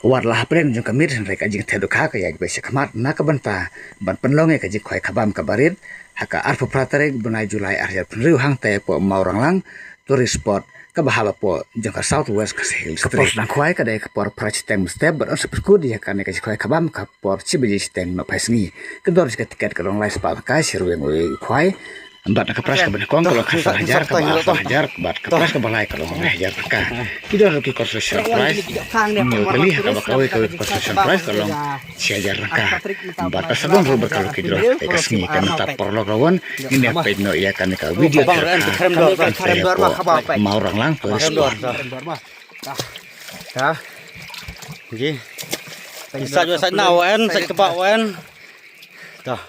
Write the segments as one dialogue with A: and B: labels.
A: warlah pren jung kamir rek ajing tedu kha ka yak bese khamat na ka banta ban penlonge ka jik khoi khabam ka barit haka arfu pratare bunai julai arja riu hang te po maurang lang tourist spot ka bahaba po jung ka southwest ka hill street dan khoi ka de ka por prach teng step ban se sku dia ka ne ka khoi khabam ka por chibeji teng no pasngi ka dor ka tiket ka long lai spa ka siru ngoi khoi bat ka pras ka ban kong kalau ka hajar ka hajar bat ka pras ka balai ka long hajar ka tidak ada construction price new kali ka bakawi ka construction price ka long hajar ka bat ka sabon ro berkalu kidro ka sngi ka mata porlo kawan ini apa no ya kan ka video mau orang lang tulis
B: dah nggih bisa juga saya nawan saya kepak wan dah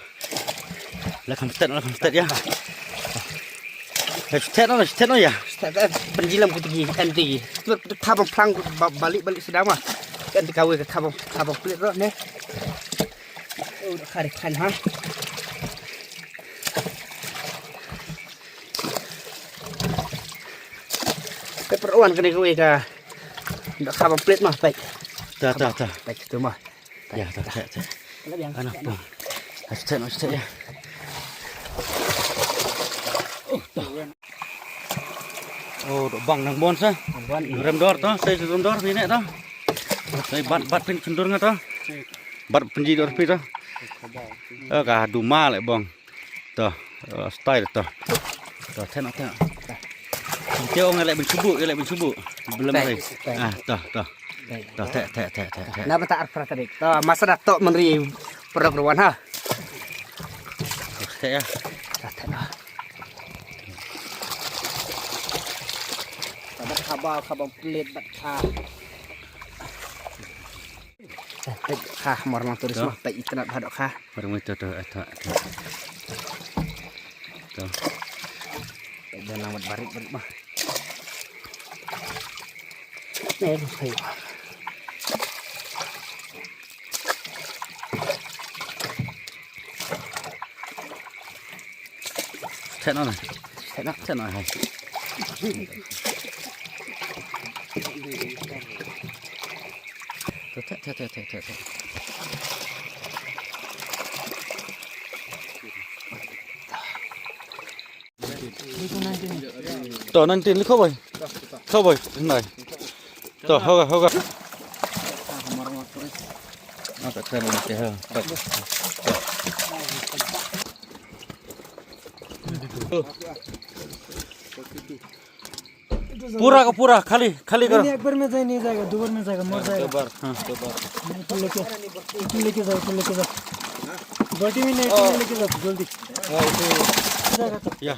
B: lah kamstet ya Stet no ya. Penjilam kutigi anti. Kabang plang balik sedang mah. Kan dikawin ke kabang pelit roh ne. Oh kari kan ha. Peperuan kena kawin ke. Ndak kabang pelit mah baik. Dah. Baik tu mah. Ya dah. Anak pun. Stet ya. Oh, bang nang bon sa. Rem dor to, saya rem dor ni nek to. Saya bat pin cendur nga to. Bat penji dor pi to. Ka duma lek bang. To, style to. To ten. Tio ngelek ben subuh, belum lagi. Ah, to. To tek. Napa tak arfa tadi. To masa datuk menteri perempuan ha. Tek ya. Tek. Kabang pelit bat kha morang turis mah baik internet hadok kha barang itu tuh eta tuh dan lambat barit mah nih saya Cek hai Tek. Tuh nanti lihat boy. Ini. Tuh, hoga. Apa keren ini ha. पूरा खाली करो
C: एक बार में जाए नहीं जाएगा दो बार में जाएगा मर जाएगा
B: दो बार
C: लेके जाओ बटी में नहीं लेके जाओ जल्दी
B: या